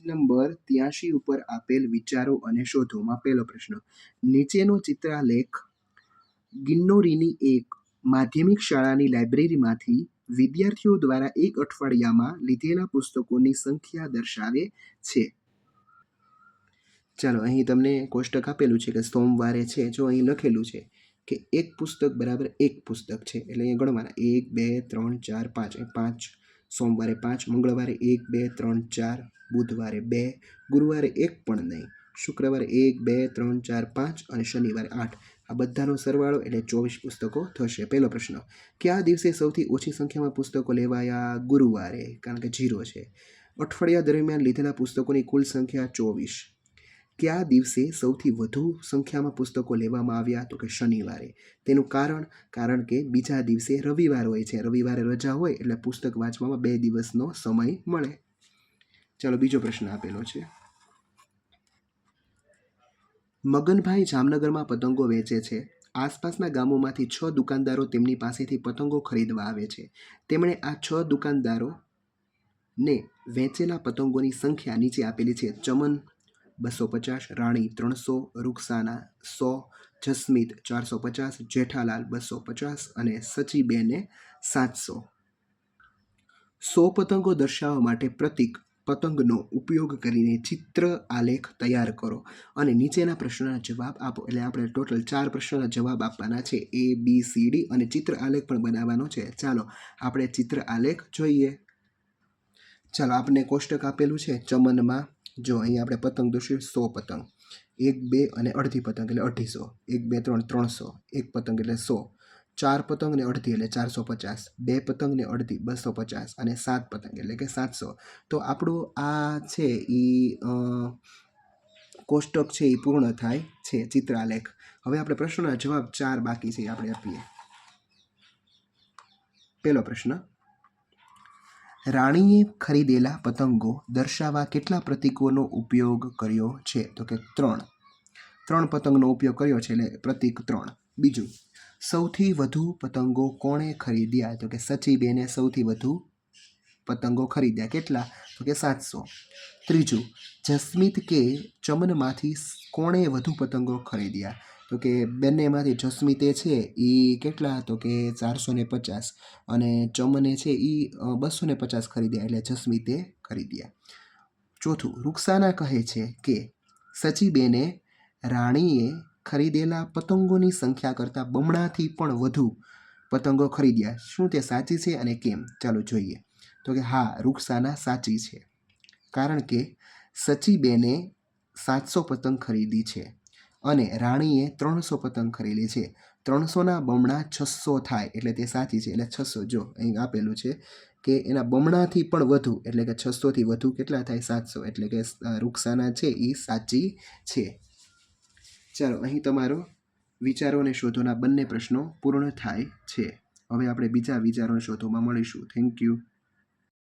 Number 83 ઉપર આપેલ વિચારો અને શોધોમાં પહેલો પ્રશ્ન. નીચેનો ચિત્રાલેખ ગિન્નોરીની એક માધ્યમિક શાળાની લાઇબ્રેરીમાંથી વિદ્યાર્થીઓ દ્વારા એક અઠવાડિયામાં લીધેલા પુસ્તકોની સંખ્યા દર્શાવે છે. ચાલો અહીં તમને કોષ્ટક આપેલું છે કે સોમવારે છે, જો અહીં લખેલું છે કે એક પુસ્તક બરાબર એક પુસ્તક છે, એટલે અહીંયા ગણવાના 1 2 3 4 5, 5 સોમવારે 5, મંગળવારે 1 2 3 4, બુધવારે 2, ગુરુવારે 1 પણ નહીં, શુક્રવારે 1 2 3 4 5 અને શનિવારે 8. આ બધાનો સરવાળો એટલે 24 પુસ્તકો થશે. પહેલો પ્રશ્ન, કયા દિવસે સૌથી ઓછી સંખ્યામાં પુસ્તકો લેવાયા? ગુરુવારે, કારણ કે 0 છે. અઠવાડિયા દરમિયાન લીધેલા પુસ્તકોની કુલ સંખ્યા 24. કયા દિવસે સૌથી વધુ સંખ્યામાં પુસ્તકો લેવામાં આવ્યા? તો કે શનિવારે. તેનું કારણ કે બીજા દિવસે રવિવાર હોય છે, રવિવારે રજા હોય એટલે પુસ્તક વાંચવામાં 2 દિવસનો સમય મળે. ચાલો બીજો પ્રશ્ન આપેલો છે. મગનભાઈ જામનગરમાં પતંગો વેચે છે. આસપાસના ગામોમાંથી 6 દુકાનદારો તેમની પાસેથી પતંગો ખરીદવા આવે છે. તેમણે આ 6 દુકાનદારોને વેચેલા પતંગોની સંખ્યા નીચે આપેલી છે. ચમન 250, રાણી 300, રૂકસાના 100, જસ્મીત 450, જેઠાલાલ 250 અને સચીબેને 700. 100 પતંગો દર્શાવવા માટે પ્રતીક પતંગનો ઉપયોગ કરીને ચિત્ર આલેખ તૈયાર કરો અને નીચેના પ્રશ્નોના જવાબ આપો. એટલે આપણે ટોટલ 4 પ્રશ્નોના જવાબ આપવાના છે, A, B, C, D, અને ચિત્ર આલેખ પણ બનાવવાનો છે. ચાલો આપણે ચિત્ર આલેખ જોઈએ. ચાલો આપણે કોષ્ટક આપેલું છે ચમનમાં. જો અહીં આપણે પતંગ દોરશું 100 પતંગ, 1 2 અને અડધી પતંગ એટલે 250, 1 2 3 300, એક પતંગ એટલે 100, 4 પતંગ ને અડધી એટલે 450, 2 પતંગ ને અડધી 250 અને 7 પતંગ એટલે કે 700. તો આપણું આ છે એ કોષ્ટક છે એ પૂર્ણ થાય છે, ચિત્રાલેખ. હવે આપણે પ્રશ્નોના જવાબ 4 બાકી છે, આપણે આપીએ. પહેલો પ્રશ્ન, રાણીએ ખરીદેલા પતંગો દર્શાવવા કેટલા પ્રતીકોનો ઉપયોગ કર્યો છે? તો કે 3 પતંગનો ઉપયોગ કર્યો છે, એટલે પ્રતીક 3. બીજું, સૌથી વધુ પતંગો કોણે ખરીદ્યા? તો કે સચીબેને સૌથી વધુ પતંગો ખરીદ્યા. કેટલા? તો કે 700. ત્રીજું, જસ્મીત કે ચમનમાંથી કોણે વધુ પતંગો ખરીદ્યા? તો કે બંનેમાંથી જસ્મીતે છે એ કેટલા? તો કે 450 અને ચમને છે એ 250 ખરીદ્યા, એટલે જસ્મીતે ખરીદ્યા. ચોથું, રૂકસાના કહે છે કે સચીબેને રાણીએ ખરીદેલા પતંગોની સંખ્યા કરતાં બમણાથી પણ વધુ પતંગો ખરીદ્યા. શું તે સાચી છે અને કેમ? ચાલો જોઈએ. તો કે હા, રૂકસાના સાચી છે, કારણ કે સચીબેને 700 પતંગ ખરીદી છે અને રાણીએ 300 પતંગ ખરીદી છે. 300ના બમણા 600 થાય, એટલે તે સાચી છે. એટલે 600, જો અહીં આપેલું છે કે એના બમણાથી પણ વધુ, એટલે કે 600થી વધુ કેટલા થાય? 700, એટલે કે રૂકસાના છે એ સાચી છે. ચાલો અહીં તમારો વિચારો અને શોધોના બંને પ્રશ્નો પૂર્ણ થાય છે. હવે આપણે બીજા વિચારો અને શોધોમાં મળીશું. Thank you.